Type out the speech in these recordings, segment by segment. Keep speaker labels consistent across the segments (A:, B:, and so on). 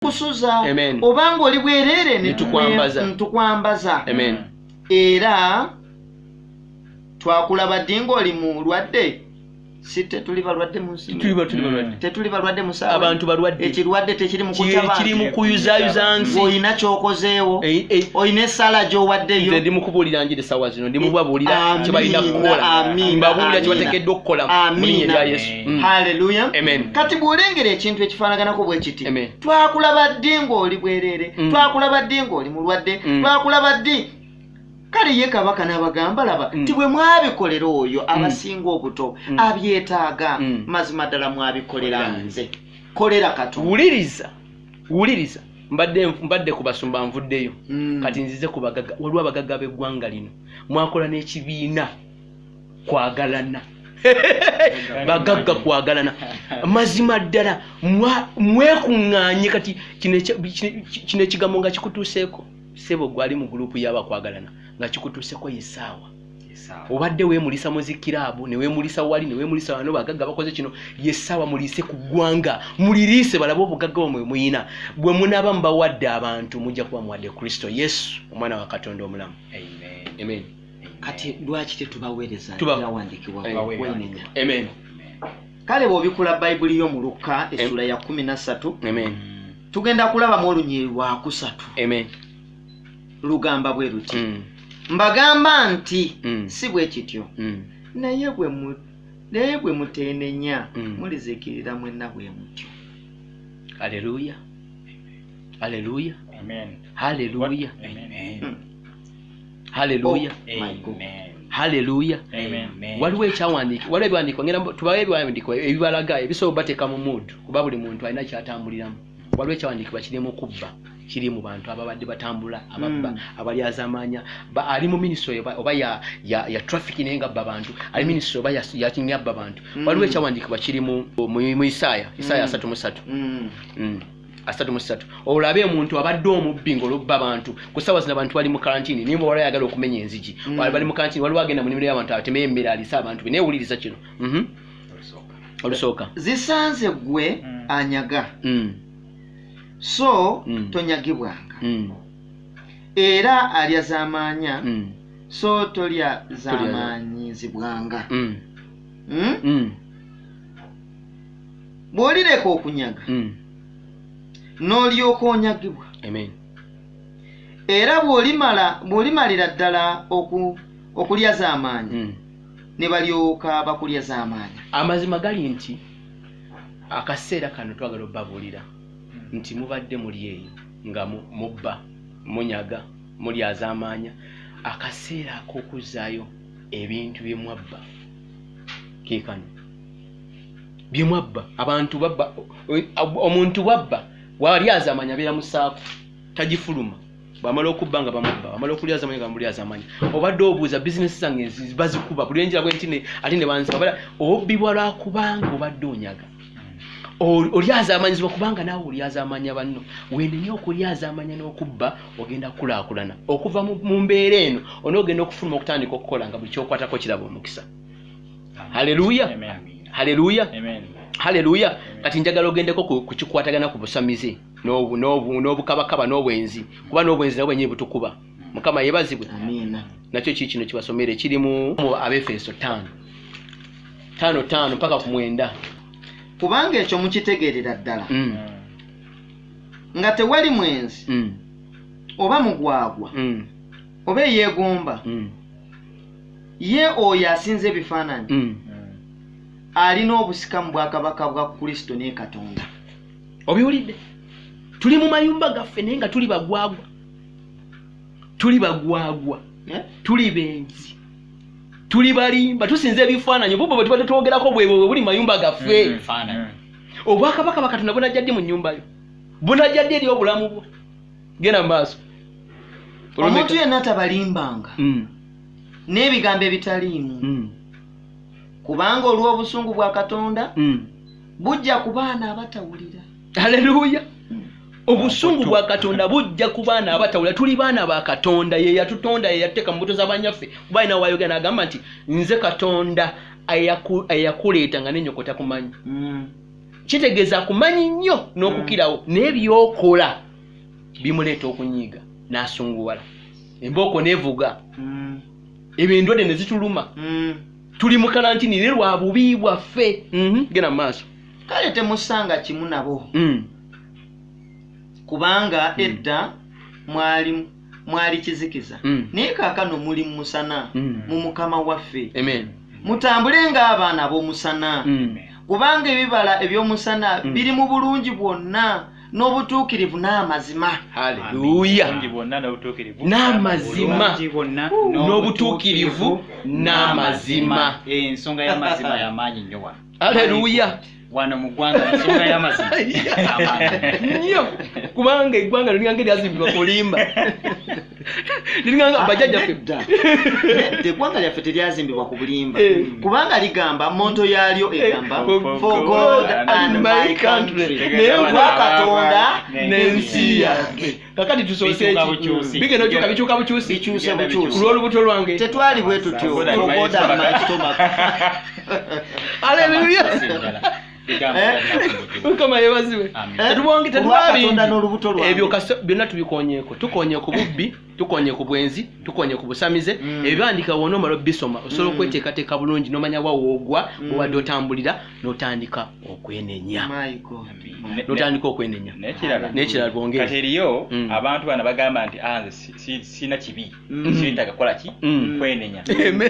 A: kusuza obanga oli bwerere nitukwambaza era twakulaba dingo oli mulwadde site tuli balwadde munsi tetuli balwadde musawa
B: abantu balwadde
A: ekirwadde tekiri mu kutaba
B: kiri mu kuyuzayuza nsi
A: oyina kyokozeewo oyina essala gy'owaddeyo
B: nze ndi mukubulira njire sawa zino ndi mubabulira kibalina kukola mbabulira kibatekeddwa okukola mu linnya lya Yesu.
A: Haleluya. Kati bw'olengera ekintu ekifaanaganako bwe kiti twakulaba ddi ng'oli bwerere twakulaba ddi ng'oli mulwadde twakulaba ddi kale ye kabaka n'abagamba laba ti bwe mwabikolera oyo abasinga obuto abyetaaga mazima ddala mwabikolera nze kolera Katonda.
B: Wuliriza mbadde ku basumba nvuddeyo kati nzize ku bagaga waliwo abagaga b'eggwanga lino mwakola n'ekibiina kwagalana bagagga kwagalana mazima ddala mwekuŋŋaanye kati kino ekigambo nga kikutuuseeko sebo gwali mu gurupu y'abakwagalana nga kikutuuseko yesaawa obadde weemulisa muzikiraabu ne weemulisa wali ne weemulisa wano bagagga bakoze kino yesaawa muliise ku ggwanga muliriise balabe obugagga omwe muyina bwe munaaba mubawadde abantu mujja kuba muwadde Kristo Yesu omwana wa Katonda omulamu. Amen.
A: Kati lwaki tetubaweereza yawandiikibwa kwenenya?
B: Amen.
A: Kale bw'obikula Bayibuli yo mu Luka essula ya 13 tugenda kulaba mu olunyiri lwa 3.
B: Amen.
A: Lugamba bwe luti mbagamba nti si bwe kityo naye bwe muteenenya mulizikirira mwenna bwe mutyo.
B: Haleluya. Haleluya. Amen. Haleluya. Amen. Haleluya. Amen. Haleluya. Amen. Waliwo ekyawandiikibwa waliwo ebiwandiiko ngenda tubawe ebiwandiiko ebibalaga ebisobola bateeka mu mood kuba buli muntu alina kyatambuliramu. Waliwo ekyawandiikibwa kirimu kubba kiri mu bantu ababadde batambula ababba abali azamanya ali mu ministry oba ya traffic nenga abantu ali ministry oba ya kinyabba abantu. Waliwo ekyawandiikibwa kiri mu Isaya 3:3 3:3 olabe omuntu abadde omubbi ng'olubba abantu ku ssaawa zino abantu bali mu karantini nimba wala yagala okumenya enzigi bali mu karantini waliwo agenda mu nnimiro y'abantu atemeye emmere alisa abantu beneewuliriza kino olusooka
A: zisanze ggwe anyaga so tonyagibwanga era alya z'amaanya so tolya z'amaanyizibwanga. Bw'olireka okunyaga n'olyoka onyagibwa era bw'olimalira ddala okulya z'amaanyi ne balyoka bakulya z'amaanyi.
B: Amazima gali nti akaseera kano twagala obbabuulira nti mubadde muli eyo nga mubba munyaga muli az'amaanya akaseera ak'okuzaayo ebintu byemwabba keekano byemwabba abantu babba omuntu wabba wali az'amaanya abeera musaafu tagifuluma bamala okubba nga bamubba bamala okulya az'amaanya nga muli az'amaanya obadde obuuza bizinesi zange bazikuba buli enjira bwe nti ate ne banzika obbibwa lwakubanga obadde onyaga olyazamanyizibwa kubanga naawe olyazamanya banno wenenya okulyazaamanya n'okubba ogenda kulaakulana okuva mu mbeera eno onoogenda okufuluma okutandika okukola nga buli kyokwatako kiraba omukisa. Haleluya. Haleluya. Haleluya. Kati njagala ogendeko ku kikwatagana ku busamize n'obukabakaba n'obwenzi kuba n'obwenzi nabwo bwennyini butukuba. Mukama yeebazibwe.
A: Amiina.
B: Nakyo kino kibasomere kiri mu Abefeso 5:5 mpaka ku 9.
A: Kubanga ekyo mukitegeerera ddala nga tewali mwenzi oba mugwagwa oba eyeegomba ye oyo asinza ebifaananyi alina obusika mu bwakabaka bwa Kristo ne Katonda.
B: Obiwulidde? Tuli mu mayumba gaffe naye nga tuli bagwagwa tuli benzi tuli balimba tusinze ebifaananyi bo bwe tubadde twogerako bwe buli mayumba gaffe obwakabaka Katonda bunajjadde mu nnyumba yo bunajjadde eri obulamu bwo genda maaso
A: omuntu yenna tabalimbanga n'ebigambo ebitaliimu kubanga olw'obusungu bwa Katonda bujja ku baana abatawulira.
B: Haleluya. Obusungu bwa Katonda bujja ku baana abatawulira. Tuli baana ba Katonda ye yatutonda ye yateeka mu mbuto z'abanyaffe kuba ina wayogera n'agamba nti nze Katonda ayakuleeta nga n'ennyoko takumanyi. kitegeeza kumanyi nnyo n'okukirawo n'ebyokola bimuleeta okunyiiga n'asunguwala embooko nevuga ebindwadde ne zituluma tuli mu karantini ne lwa bubi bwaffe genda mu maaso
A: kale temusanga kimu nabo kubanga edda mwali kizikiza naye kaakano muli mu musana mu mukama waffe mutambule ng'abaana b'omusana kubanga ebibala eby'omusana biri mu bulungi bwonna n'obutuukirivu n'amazima.
B: Haleluya. N'amazima n'obutuukirivu n'amazima.
C: Ensonga y'amazima y'amaanyi nnyo wano.
B: Haleluya.
C: Wano mu ggwanga ensonga y'amazima
B: nnyo kubanga eggwanga liryange lyazimbibwa kulimba liringanga bajjajjaffe
A: eggwanga lyaffe teryazimbibwa ku bulimba kubanga ligamba motto yalyo egamba for God and my country naye Katonda n'ensi yaffe. Kakati tusoose bigenda okyuka bikyuka bukyusi bikyuse bukyusi
B: olw'olubuto lwange
A: tetwali bwe tutyo for God and my stomach.
B: Haleluya. Kama yebaziwe tetubonge tetwalinda
A: n'olubuto lwange
B: ebyo byonna tubikonyeeko tukonye ku bubbi tukonye ku bwenzi tukonye ku busamize ebibandika wona omala bisoma osobola okweteekateeka bulungi n'omanya wawoogwa obadde otambulira n'otandika okwenenya n'otandika okwenenya n'ekirala bwongere
C: kati eriyo abantu bana bagamba nti nze sina kibi siyintaga kukola ki kwenenya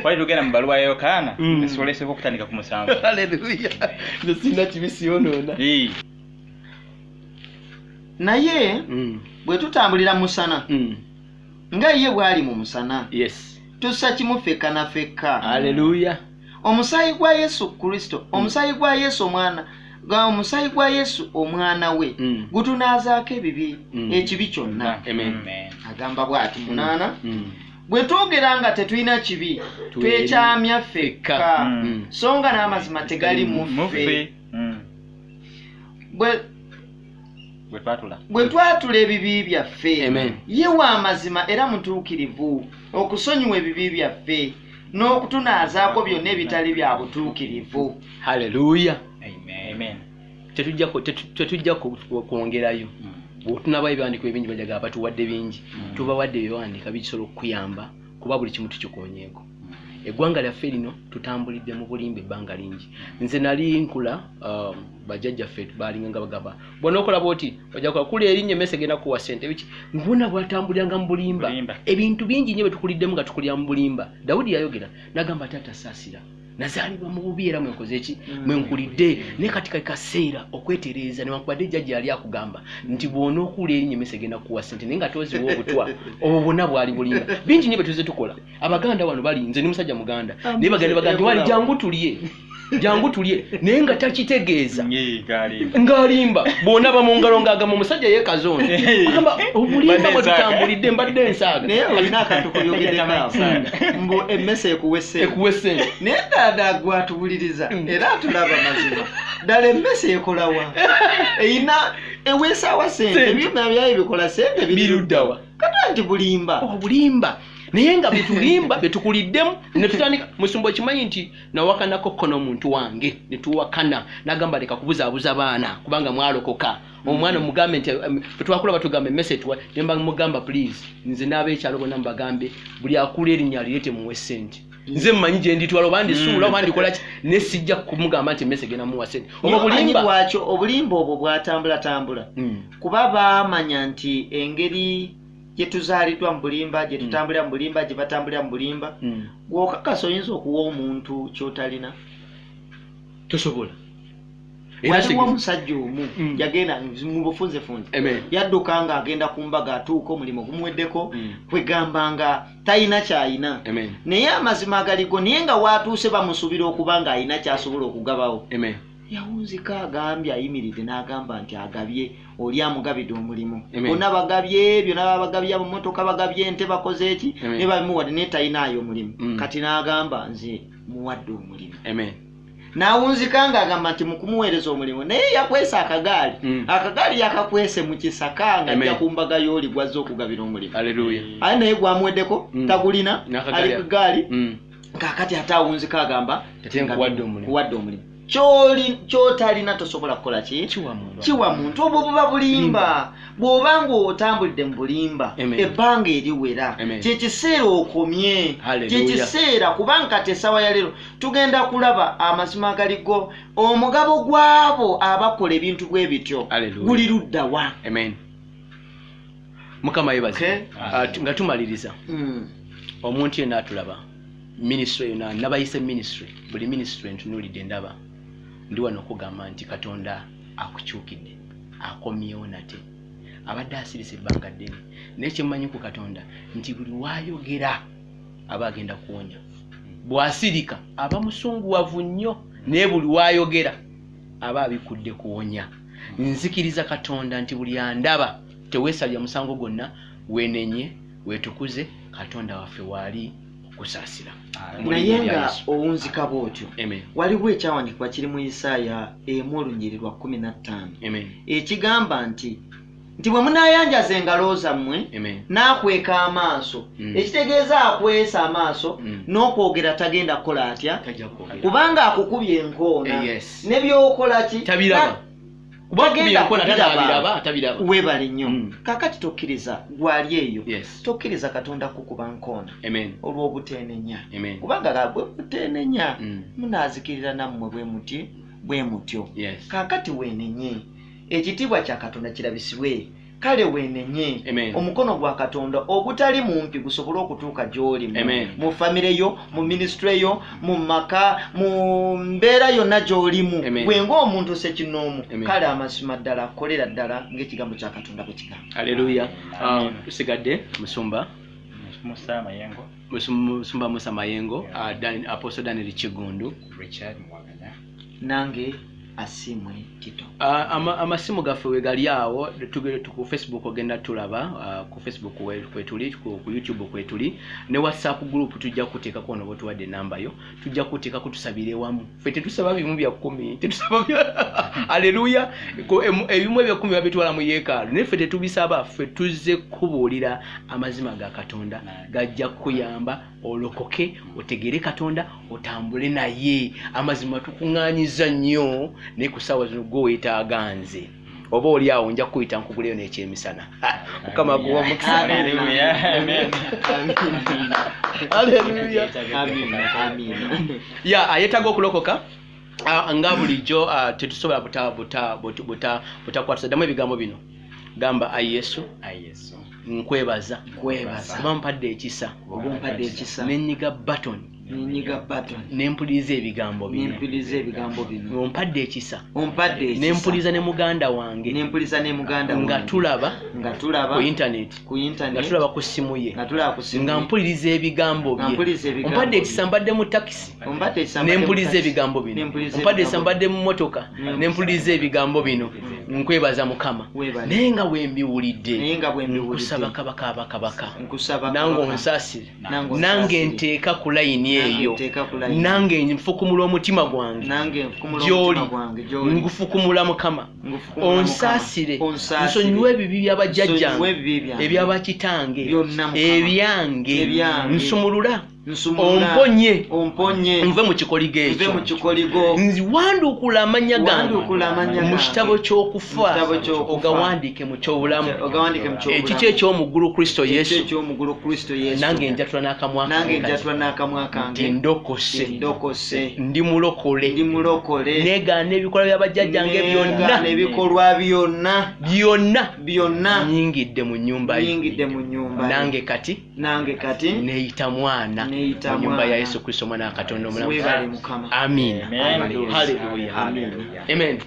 C: wali tugenda mu baluwa ya Yokaana esoleseko okutandika ku 7.
B: Haleluya. Nze sina kibi siyonoona
A: naye bwe tutambulira musana nga ye bwali mu musana tussa kimu fekka na fekka.
B: Haleluya.
A: Omusaayi gwa Yesu Kristo omusaayi gwa Yesu omusaayi gwa Yesu omwana we gutunaazaako ebibi ekibi kyonna. Agamba bw'ati 8 bwe twogera nga tetulina kibi twekyamya fekka so nga n'amazima tegali mu ffe. bwe twatula ebibi byaffe ye w'amazima era mutuukirivu okusonyiwa ebibi byaffe n'okutunaazaako byonna ebitali bya butuukirivu.
B: Haleluya. Tetujja kwongerayo bw'otunaba ebiwandiiko ebingi bajaga batuwadde bingi tubawadde ebiwandiika bisobola okuyamba kuba buli kimu tukikonyeeko. Eggwanga lyaffe lino tutambulidde mu bulimba ebbanga lingi. Nze nali nkula bajjajjaffe baalinga nga bagamba bw'ona okolaba oti ojja kula erinnya emmese genda kuwa ssente biki mbona bwatambuliranga mu bulimba ebintu bingi nnyo betukuliddemu nga tukulira mu bulimba. Dawudi yayogera n'agamba taata saasira nazaalibwa mu bubi era mwenkoze eki mwenkulidde naye katika kaseera okwetereeza newankubadde jjajja yali akugamba nti bw'ona okula erinnya emmese genda kuwa ssente naye nga toziwa obutwa obwo bwonna bwali bulimba. Bingi nnyo betuze tukola abaganda wano bali nze ni musajja muganda naye baganda wali jangu tulye naye nga takitegeeza ng'alimba bw'ona bamungalo ng'agamba omusajja yeekazonda agamba obulimba bwe tutambulidde mbadde ensaaga
A: naye olina akantu kuyogeddeko mbu emmese ekuwa essente naye dada gwatubuliriza era tulaba mazima ddala emmese ekolawa eyina eweesaawa ssente ebyuma byayo bikola ssente biruddawa kata nti bulimba naye nga betulimba betukuliddemu ne tutandika musumba kimanyi nti nawakanako kono omuntu wange ne tuwakana n'agamba leka kubuzaabuza baana kubanga mwalokoka omwana mugambe nti twakula batugamba emmese tuwa nemba mugamba please nze n'abeekyalo bonna mubagambe buli akula erinnya lireete muwe ssente nze mmanyi gye nditwala oba ndisuula oba ndikola ki ne sijja kumugamba nti emmese genda muwa ssente. Obulimba obwo bwatambulatambula kuba baamanya nti engeri gye tuzaaliddwa mu bulimba gye tutambulira mu bulimba gye batambulira mu bulimba bw'okakasa oyinza okuwa omuntu ky'otalina
B: tosobola.
A: Waliwo omusajja omu yagenda mu bufunzefunze yadduka nga agenda ku mbaga atuuka omulimu gumuweddeko kwegamba nga talina kyayina naye amazima agaligo naye nga waatuuse bamusuubira okuba nga alina kyasobola okugabawo. Yawunzika agambye ayimiridde n'agamba nti agabye oli amugabidde omulimu bonna bagabye byonna babagabye abamotoka bagabye ente bakoze eki ne babimuwadde naye talinaayo omulimu kati n'agamba nze muwadde omulimu. N'awunzika ng'agamba nti mu kumuweereza omulimu naye yakwesa akagaali yakakwese mu kisaka nga ajja ku mbaga y'oli gwazze okugabira omulimu. Aye naye gwamuweddeko tagulina ali ku gaali kaakati ate awunzika agamba
B: kuwadde omulimu.
A: kyotalina tosobola kukola ki kiwa muntu obwo buba bulimba bw'obanga otambulidde mu bulimba ebbanga eriwera kyekiseera okomye kyekiseera kubanga kati essawa ya leero tugenda kulaba amazima agaligo omugabo gw'abo abakola ebintu bwe bityo guli luddawa.
B: Mukama yebaze nga tumaliriza omuntu yenna atulaba ministry yonna nabayise ministry buli ministry ntunulidde ndaba ndi wano okugamba nti Katonda akukyukidde akomyewo nate abadde asirise ebbanga ddene naye kyemmanyi ku Katonda nti buli wayogera aba agenda kuwonya bw'asirika aba musunguwavu nnyo naye buli wayogera aba abikudde kuwonya. Nzikiriza Katonda nti buli andaba teweesalya musango gwonna wenenye wetukuze Katonda waffe wali okusaasira.
A: Naye nga owunzika bw'otyo waliwo ekyawandiikibwa kiri mu Isaaya 1:15 ekigamba nti bwe munaayanjaza engalo zammwe n'akweka amaaso ekitegeeza akwesa amaaso n'okwogera tagenda kukola atya kubanga akukubye enkoona ne by'okola ki
B: tabiraba
A: webale nnyo. Kakati tokkiriza gwali eyo tokkiriza Katonda kukuba nkoona olw'obuteenenya kubanga bwe buteenenya munaazikirira nammwe bwe mutyo. Kakati weenenye ekitiibwa kya Katonda kirabisibwe kale weenenye omukono gwa Katonda ogutali mumpi gusobole okutuuka gy'oli mu famire yo mu ministry yo mu maka mu mbeera yonna gy'olimu bwenga omuntu sekinoomu kale amazima ddala kolera ddala ng'ekigambo kya Katonda bwe kigamba.
B: Haleluya. Tusigadde Musumba Musa Mayengo, Apostle Daniel Kigundu,
C: Richard Mwaganya
A: nange Asimwe Tito.
B: Amasimu gaffe wegali awo ku Facebook ogenda tulaba ku Facebook kwetuli ku YouTube kwetuli ne WhatsApp group tujja kuteeka kono botuwadde namba yo tujja kuteeka kutusabire wamu ffe tetusaba bimu bya 10 tetusaba haleluya ebimu bya 10 babitwala mu yeekaalu ne ffe tetubisaba ffe tuzze kubuulira amazima ga Katonda gajja kuyamba olokoke otegere Katonda otambule naye amazima tukuŋŋaanyiza nnyo ne kusawa zino goyita aganze oba oli awo nja kuyita nkuguleyo n'ekyemisana mukama guwa mukisa.
C: Haleluya. Amen.
B: Haleluya.
A: Amen.
B: Ya ayetaga okulokoka nga bulijjo tetusobola butakwatisa ddamu ebigambo bino gamba ayi Yesu nkwebaza bampadde ekisa nenyiga button nempuliriza ebigambo bino ompadde ekisa nempuliriza ne muganda wange nga tulaba ku internet nga tulaba ku simu ye nga mpuliriza ebigambo bye ompadde ekisa mbadde mu taxi nempuliriza ebigambo bino ompadde ekisa mbadde mu motoka nempuliriza ebigambo bino nkwebaza Mukama naye nga wembiwulidde nkusaba kabaka nange onsaasire nange nteeka ku layini eyo nange nfukumula omutima gwange gy'oli ngufukumula Mukama onsaasire nsonyiwe ebibi by'abajjajjange ebyabakitange ebyange nsumulula omponye nve mu kikoligo ekyo nziwandukula amanya gange mu kitabo ky'okufa ogawandiike mu ky'obulamu ekikyo eky'omuggulu Kristo Yesu nange njatula n'akamwa kange ndokose ndi mulokole negaana ebikolwa by'abajjajjange byonna nyingidde mu nnyumba nange kati neyita mwana mu nnyumba ya Yesu Kristo mwana wa Katonda omulamu. Amen. Haleluya. Amen.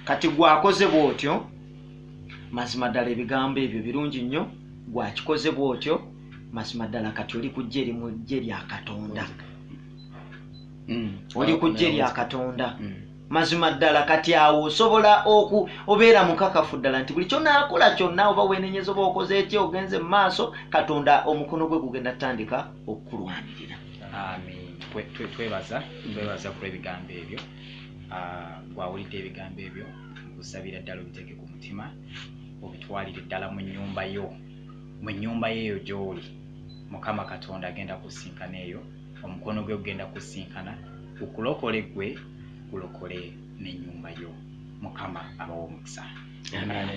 A: Kati gwakoze bw'otyo mazima ddala ebigambo ebyo birungi nnyo gwakikoze bw'otyo mazima ddala kati oli ku ggye lya Katonda oli ku ggye lya Katonda mazima ddala kati awo osobola obeera mukakafu ddala nti buli kyonaakola kyonna oba weenenyeza oba okoze eki ogenze mu maaso Katonda omukono gwe gugenda tandika okukulwanirira.
C: Twebaza ku ebigambo ebyo gwawulidde ebigambo ebyo nkusabira ddala obiteeke ku mutima obitwalire ddala mu nnyumba yeeyo gy'oli Mukama Katonda agenda kusinkana eyo omukono gwe gugenda kusinkana ukulokole gwe gulokole n'ennyumba yo. Mukama abawe omukisa.
B: Amen.